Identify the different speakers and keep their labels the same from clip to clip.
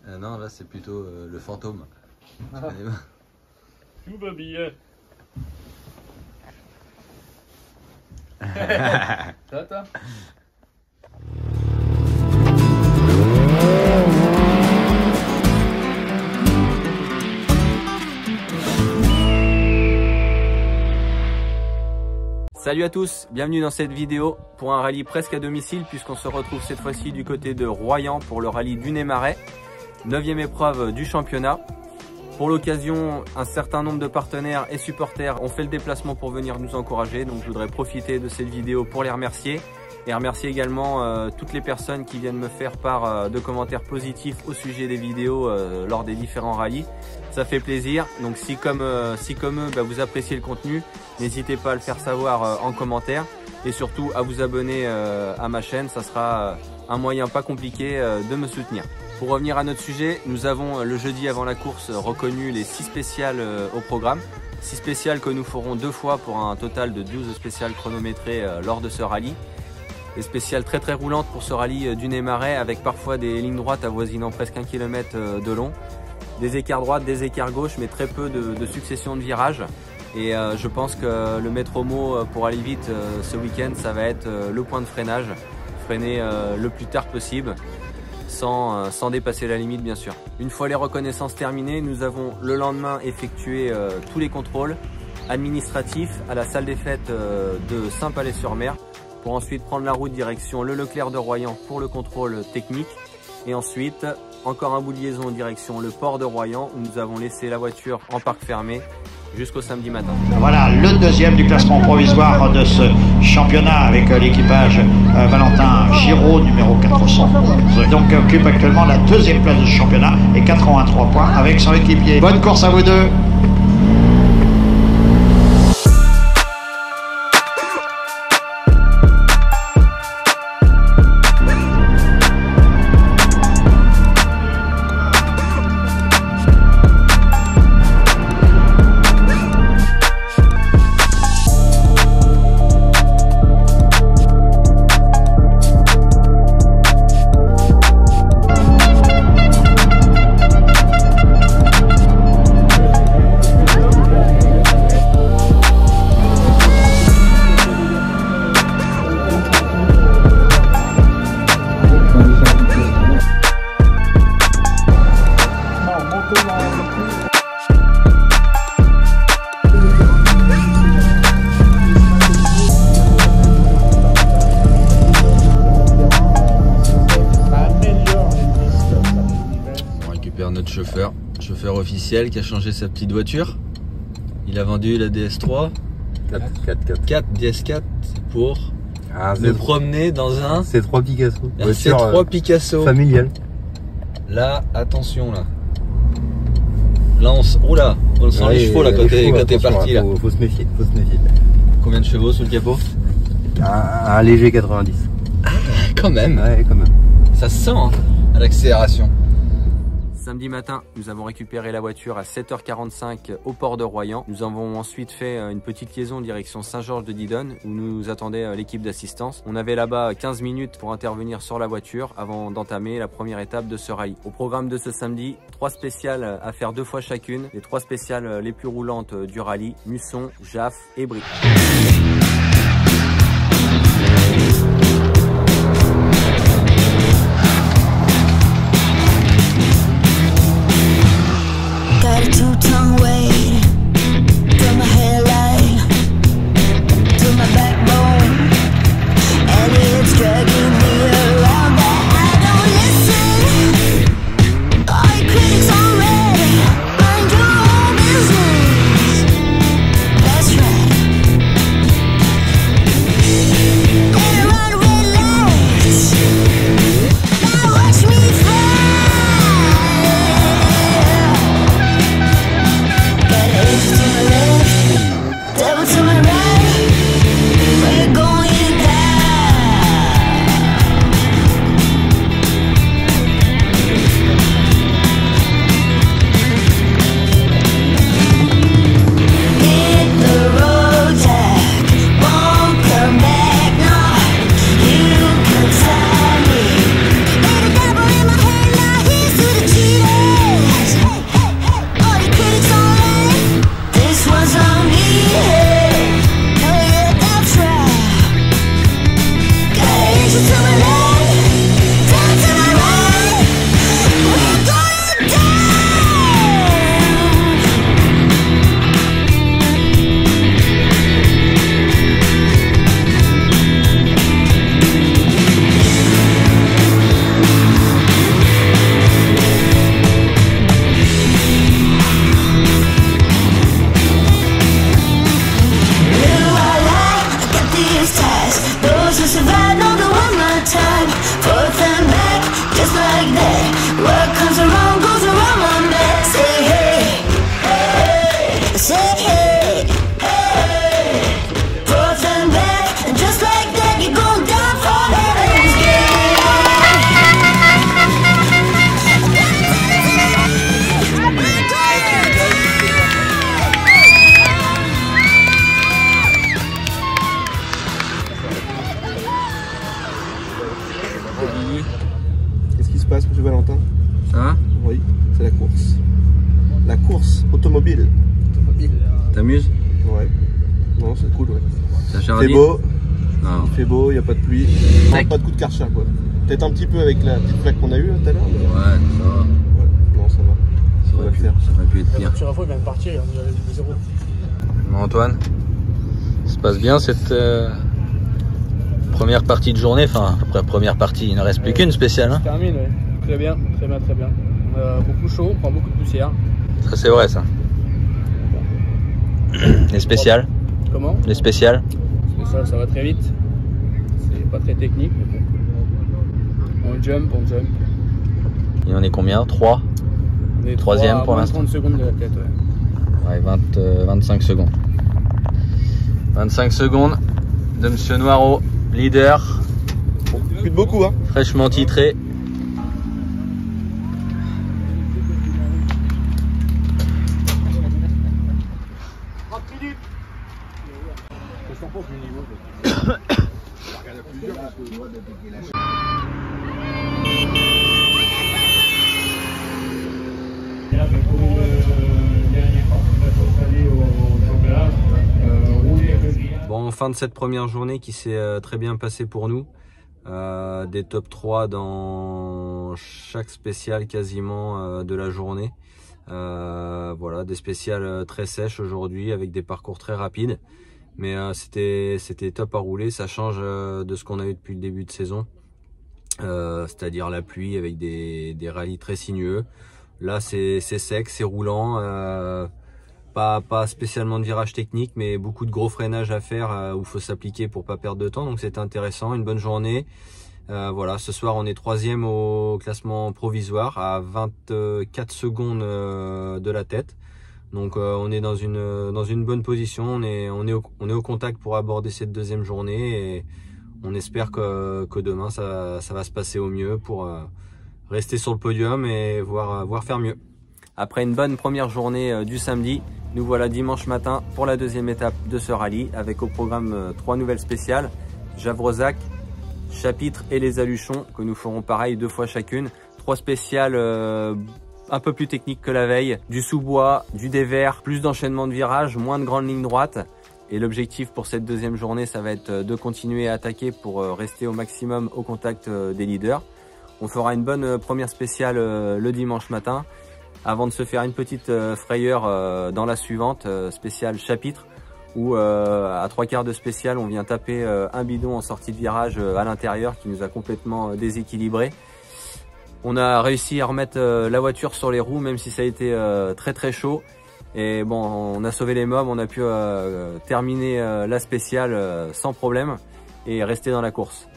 Speaker 1: Non, là c'est plutôt le fantôme.
Speaker 2: Tout va bien. Tata.
Speaker 3: Salut à tous, bienvenue dans cette vidéo pour un rallye presque à domicile puisqu'on se retrouve cette fois-ci du côté de Royan pour le rallye du Nez-Marais, 9e épreuve du championnat. Pour l'occasion, un certain nombre de partenaires et supporters ont fait le déplacement pour venir nous encourager, donc je voudrais profiter de cette vidéo pour les remercier et remercier également toutes les personnes qui viennent me faire part de commentaires positifs au sujet des vidéos lors des différents rallyes. Ça fait plaisir, donc si comme eux vous appréciez le contenu, n'hésitez pas à le faire savoir en commentaire et surtout à vous abonner à ma chaîne, ça sera un moyen pas compliqué de me soutenir. Pour revenir à notre sujet, nous avons le jeudi avant la course reconnu les 6 spéciales au programme. 6 spéciales que nous ferons 2 fois pour un total de 12 spéciales chronométrées lors de ce rallye. Des spéciales très roulantes pour ce rallye du Nez-Marais avec parfois des lignes droites avoisinant presque 1 km de long. Des écarts droites, des écarts gauches, mais très peu de succession de virages. Et je pense que le maître mot pour aller vite ce week-end, ça va être le point de freinage. Freiner le plus tard possible, sans dépasser la limite bien sûr. Une fois les reconnaissances terminées, nous avons le lendemain effectué tous les contrôles administratifs à la salle des fêtes de Saint-Palais-sur-Mer pour ensuite prendre la route direction le Leclerc de Royan pour le contrôle technique. Et ensuite, encore un bout de liaison en direction le port de Royan où nous avons laissé la voiture en parc fermé jusqu'au samedi matin.
Speaker 4: Voilà le deuxième du classement provisoire de ce championnat avec l'équipage Valentin Giraud, numéro 411. Donc occupe actuellement la 2e place du championnat et 83 points avec son équipier. Bonne course à vous deux.
Speaker 1: Notre chauffeur officiel qui a changé sa petite voiture. Il a vendu la DS3 4 DS4 pour le promener dans un
Speaker 5: C3 Picasso.
Speaker 1: Un C3 Picasso
Speaker 5: familial.
Speaker 1: Là, attention là. Là on sent les chevaux là quand t'es parti là.
Speaker 5: Faut se méfier,
Speaker 1: Combien de chevaux sous le capot?
Speaker 5: Un léger 90.
Speaker 1: Quand même.
Speaker 5: Ouais, quand même.
Speaker 1: Ça se sent hein, à l'accélération.
Speaker 3: Samedi matin, nous avons récupéré la voiture à 7h45 au port de Royan. Nous avons ensuite fait une petite liaison en direction Saint-Georges-de-Didonne où nous attendait l'équipe d'assistance. On avait là-bas 15 minutes pour intervenir sur la voiture avant d'entamer la première étape de ce rallye. Au programme de ce samedi, 3 spéciales à faire 2 fois chacune. Les 3 spéciales les plus roulantes du rallye, Musson, Jaff et Brie.
Speaker 6: t'intéresse, monsieur Valentin?
Speaker 3: Ça va?
Speaker 6: Oui, c'est la course. La course automobile.
Speaker 3: T'amuses?
Speaker 6: Ouais. Non, c'est cool, ouais.
Speaker 3: Ça
Speaker 6: Il fait beau.
Speaker 3: Non.
Speaker 6: Il fait beau, il n'y a pas de pluie. Non, pas de coup de karcher, quoi. Peut-être un petit peu avec la petite flaque qu'on a eue tout à l'heure. Mais...
Speaker 3: Ouais, ça va.
Speaker 6: Ouais. Non, ça va.
Speaker 3: Ça aurait pu être pire.
Speaker 2: Sur la fois, il vient de partir, il a dit 0.
Speaker 3: Bon, Antoine, ça se passe bien cette première partie de journée. Enfin, après première partie, il ne reste plus qu'une spéciale. Hein.
Speaker 2: Termine, oui. Très bien, très bien, très bien. On a beaucoup chaud, on prend beaucoup de poussière.
Speaker 3: Ça, c'est vrai, ça. Les spéciales?
Speaker 2: Comment?
Speaker 3: Les spéciales?
Speaker 2: Ça va très vite. C'est pas très technique, mais bon. On jump.
Speaker 3: Il en est combien? 3?
Speaker 2: On est
Speaker 3: Troisième pour l'instant.
Speaker 2: 30 secondes de la tête, ouais.
Speaker 3: Ouais, 25 secondes. 25 secondes de Monsieur Noirot, leader.
Speaker 6: Plus de beaucoup, hein.
Speaker 3: Fraîchement titré. Bon, fin de cette première journée qui s'est très bien passée pour nous. Des top 3 dans chaque spéciale quasiment de la journée. Voilà, des spéciales très sèches aujourd'hui avec des parcours très rapides. Mais c'était top à rouler, ça change de ce qu'on a eu depuis le début de saison. C'est-à-dire la pluie avec des rallyes très sinueux. Là c'est sec, c'est roulant. Pas spécialement de virage technique, mais beaucoup de gros freinage à faire où il faut s'appliquer pour pas perdre de temps. Donc c'était intéressant, une bonne journée. Voilà, ce soir on est 3e au classement provisoire à 24 secondes de la tête. Donc on est dans une bonne position. On est au contact pour aborder cette deuxième journée et on espère que demain ça va se passer au mieux pour rester sur le podium et voir faire mieux. Après une bonne première journée du samedi, nous voilà dimanche matin pour la deuxième étape de ce rallye avec au programme 3 nouvelles spéciales, Javrezac, Chapitre et les Aluchons que nous ferons pareil 2 fois chacune. 3 spéciales un peu plus techniques que la veille, du sous-bois, du dévers, plus d'enchaînement de virages, moins de grandes lignes droites. Et l'objectif pour cette deuxième journée, ça va être de continuer à attaquer pour rester au maximum au contact des leaders. On fera une bonne première spéciale le dimanche matin, avant de se faire une petite frayeur dans la suivante, spéciale Chapitre, où à 3/4 de spéciale, on vient taper un bidon en sortie de virage à l'intérieur qui nous a complètement déséquilibré. On a réussi à remettre la voiture sur les roues, même si ça a été très chaud. Et bon, on a sauvé les mobs, on a pu terminer la spéciale sans problème et rester dans la course.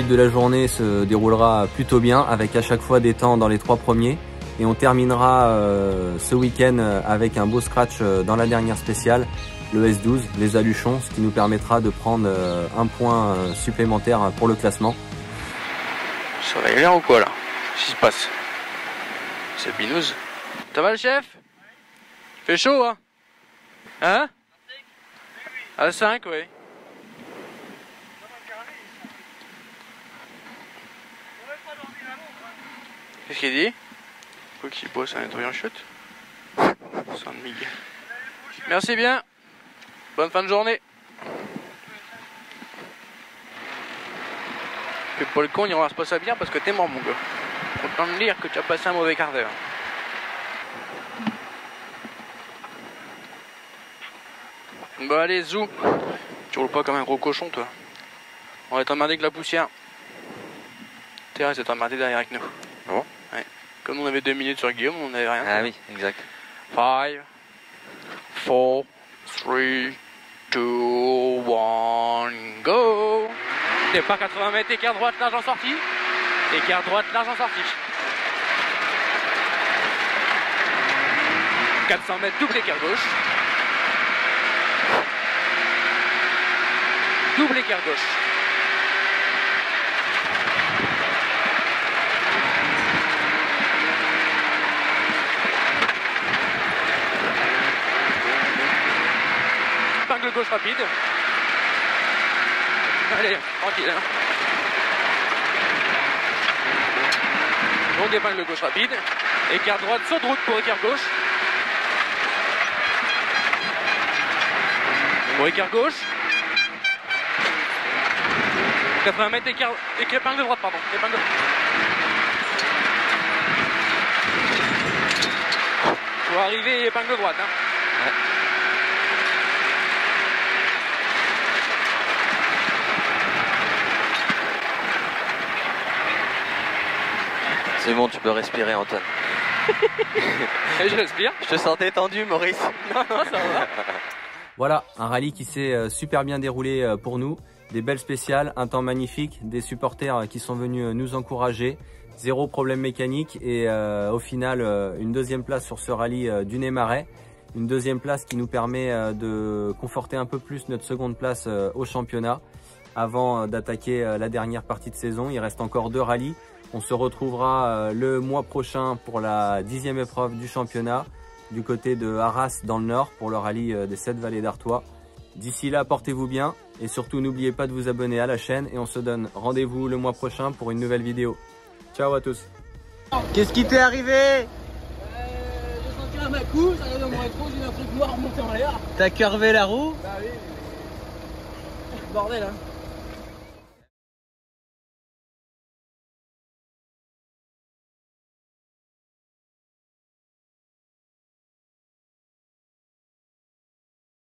Speaker 3: De la journée se déroulera plutôt bien avec à chaque fois des temps dans les 3 premiers Et on terminera ce week-end avec un beau scratch dans la dernière spéciale, le S12, les Aluchons, ce qui nous permettra de prendre un point supplémentaire pour le classement.
Speaker 2: Ça va y aller ou quoi là? Qu'est-ce qui se passe? C'est binouze. Ça va le chef? Fait chaud hein? Hein? À 5, oui. Qu'est-ce qu'il dit? Quoi qu'il bosse un nettoyant chute? Sans de Miguel. Merci bien. Bonne fin de journée. Fais pas le con, il ramasse pas ça bien parce que t'es mort mon gars. Content de dire que tu as passé un mauvais quart d'heure. Bah allez zou. Tu roules pas comme un gros cochon toi. On va t'emmerder avec la poussière. T'es resté t'emmerder derrière avec nous.
Speaker 1: Bon.
Speaker 2: Ouais. Comme on avait 2 minutes sur Guillaume, on n'avait rien.
Speaker 1: Ah oui, exact.
Speaker 2: 5, 4, 3, 2, 1, go! Départ 80 mètres, écart droite, large en sortie. Écart droite, large en sortie. 400 mètres, double écart gauche. Double écart gauche. Épingle gauche rapide. Allez, tranquille. Hein. Longue épingle gauche rapide. Écart droite, saut de route pour écart gauche. Pour écart gauche. 80 mètres, écart, épingle droite, pardon. Épingle droite. Faut arriver épingle droite. Hein. Ouais.
Speaker 1: C'est bon, tu peux respirer, Antoine.
Speaker 2: Et je respire.
Speaker 1: Je te sentais tendu, Maurice.
Speaker 2: Non, non, ça va.
Speaker 3: Voilà, un rallye qui s'est super bien déroulé pour nous. Des belles spéciales, un temps magnifique, des supporters qui sont venus nous encourager. Zéro problème mécanique et au final, une deuxième place sur ce rallye du Nez-Marais. Une deuxième place qui nous permet de conforter un peu plus notre seconde place au championnat. Avant d'attaquer la dernière partie de saison, il reste encore 2 rallyes. On se retrouvera le mois prochain pour la 10e épreuve du championnat du côté de Arras dans le nord pour le rallye des 7 vallées d'Artois. D'ici là, portez-vous bien et surtout n'oubliez pas de vous abonner à la chaîne et on se donne rendez-vous le mois prochain pour une nouvelle vidéo. Ciao à tous.
Speaker 5: Qu'est-ce qui t'est arrivé?
Speaker 7: J'ai senti un coup, j'arrive dans mon rétro, j'ai vu un truc noir monter en l'air.
Speaker 5: T'as curvé la roue?
Speaker 7: Bah oui. Bordel hein.